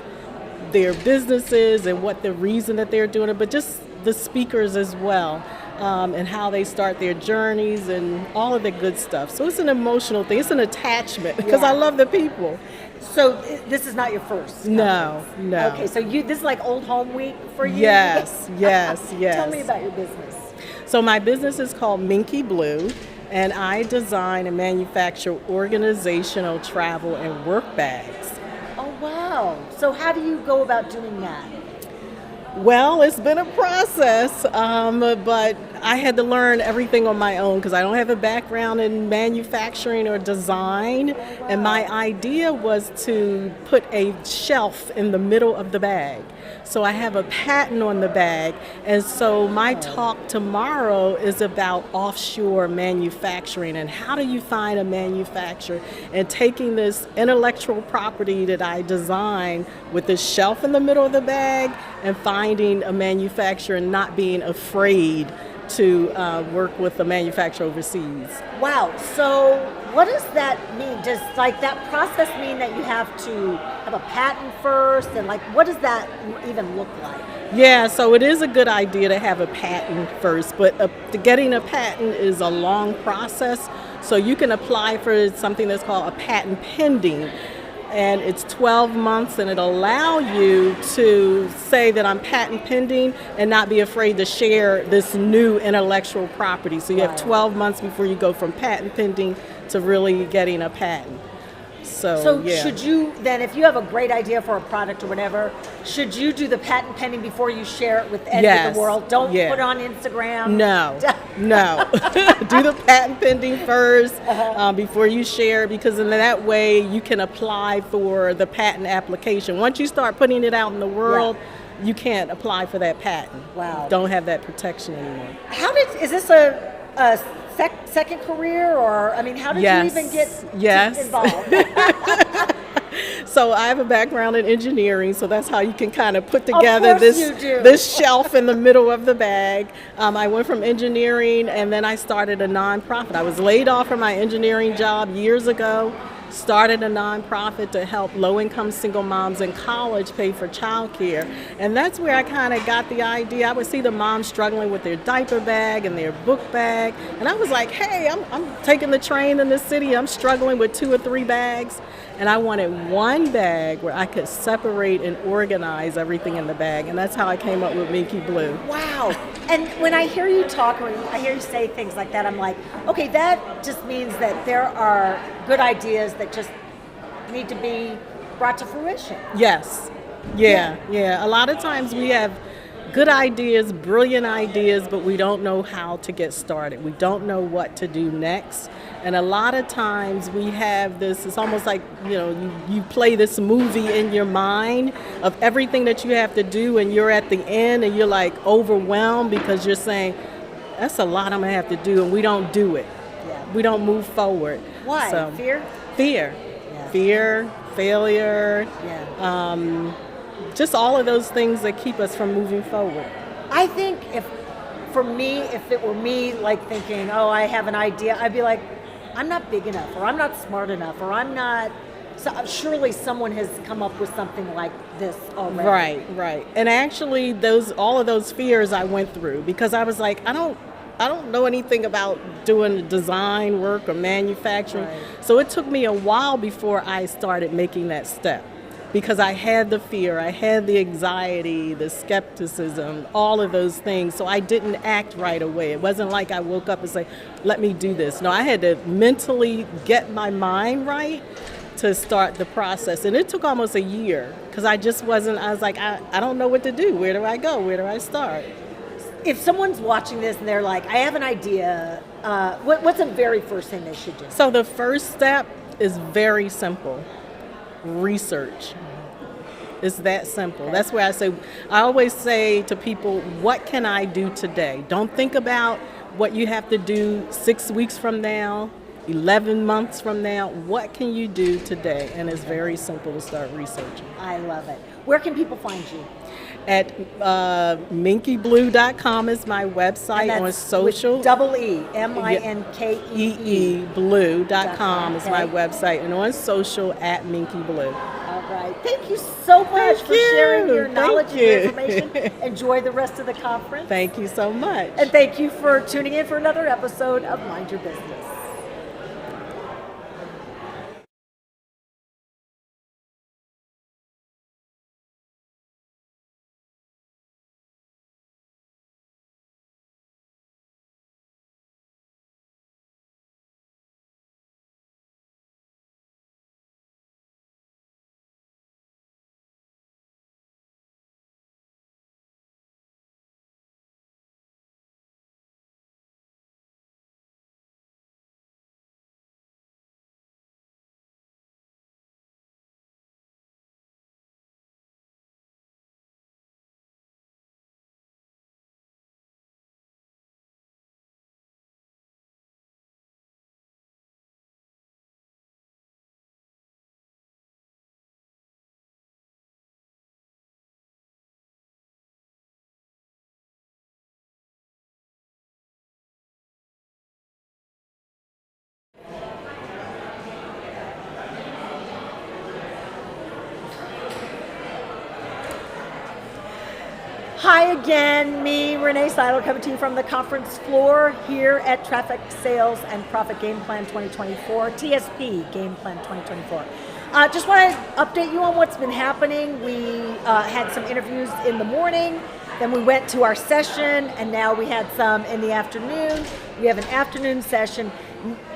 their businesses and what the reason that they're doing it, but just the speakers as well. And how they start their journeys and all of the good stuff. So it's an emotional thing. It's an attachment because I love the people. So this is not your first? No. Okay, so this is like old home week for you? Yes. Tell me about your business. So my business is called Minky Blue, and I design and manufacture organizational travel and work bags. Wow. So how do you go about doing that? Well, it's been a process, but I had to learn everything on my own because I don't have a background in manufacturing or design. And my idea was to put a shelf in the middle of the bag. So I have a patent on the bag. And so my talk tomorrow is about offshore manufacturing and how do you find a manufacturer and taking this intellectual property that I designed with this shelf in the middle of the bag and finding a manufacturer and not being afraid to work with a manufacturer overseas. Wow. So what does that mean? Does like that process mean that you have to have a patent first? And like, what does that even look like? Yeah, so it is a good idea to have a patent first, but getting a patent is a long process. So you can apply for something that's called a patent pending. And it's 12 months, and it'll allow you to say that I'm patent pending and not be afraid to share this new intellectual property. So you have 12 months before you go from patent pending to really getting a patent. So yeah. Should you then, if you have a great idea for a product or whatever, should you do the patent pending before you share it with the world? Don't put it on Instagram. No. Do the patent pending first before you share, because in that way you can apply for the patent application. Once you start putting it out in the world, you can't apply for that patent. Wow. Don't have that protection anymore. Is this a second career, or I mean, how did you even get involved? So I have a background in engineering, so that's how you can kind of put together this shelf in the middle of the bag. I went from engineering, and then I started a nonprofit. I was laid off from my engineering job years ago. Started a nonprofit to help low-income single moms in college pay for childcare. And that's where I kind of got the idea. I would see the moms struggling with their diaper bag and their book bag. And I was like, hey, I'm taking the train in the city. I'm struggling with 2 or 3 bags. And I wanted one bag where I could separate and organize everything in the bag. And that's how I came up with Minky Blue. Wow. And when I hear you talk, or I hear you say things like that, I'm like, okay, that just means that there are good ideas that just need to be brought to fruition. Yes. Yeah. A lot of times we have good ideas, brilliant ideas, but we don't know how to get started. We don't know what to do next. And a lot of times we have this, it's almost like, you play this movie in your mind of everything that you have to do, and you're at the end and you're like overwhelmed because you're saying, that's a lot I'm gonna have to do, and we don't do it. Yeah. We don't move forward. Why? So, Fear? Yeah. Fear, failure, just all of those things that keep us from moving forward. I think if it were me, like thinking, oh, I have an idea, I'd be like, I'm not big enough, or I'm not smart enough, or I'm not. So surely someone has come up with something like this already. Right. And actually, all of those fears I went through, because I was like, I don't know anything about doing design work or manufacturing. Right. So it took me a while before I started making that step, because I had the fear, I had the anxiety, the skepticism, all of those things. So I didn't act right away. It wasn't like I woke up and say, let me do this. No, I had to mentally get my mind right to start the process. And it took almost a year, because I was like, I don't know what to do. Where do I go? Where do I start? If someone's watching this and they're like, I have an idea, what's the very first thing they should do? So the first step is very simple. Research. It's that simple. That's where I always say to people, what can I do today? Don't think about what you have to do 6 weeks from now, 11 months from now. What can you do today? And it's very simple to start researching. I love it. Where can people find you? At minkyblue.com is my website. On social. Double E, MINKEE. Blue.com is my website. And on social, at Minky Blue. All right. Thank you so much for sharing your knowledge and your information. Enjoy the rest of the conference. Thank you so much. And thank you for tuning in for another episode of Mind Your Business. Hi again, me, Renee Seidel, coming to you from the conference floor here at Traffic Sales and Profit Game Plan 2024, TSP Game Plan 2024. Just want to update you on what's been happening. We had some interviews in the morning, then we went to our session, and now we had some in the afternoon. We have an afternoon session.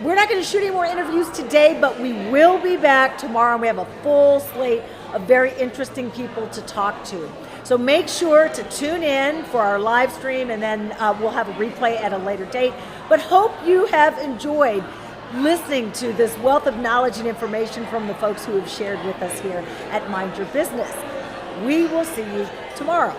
We're not going to shoot any more interviews today, but we will be back tomorrow, and we have a full slate of very interesting people to talk to. So make sure to tune in for our live stream, and then we'll have a replay at a later date. But hope you have enjoyed listening to this wealth of knowledge and information from the folks who have shared with us here at Mind Your Business. We will see you tomorrow.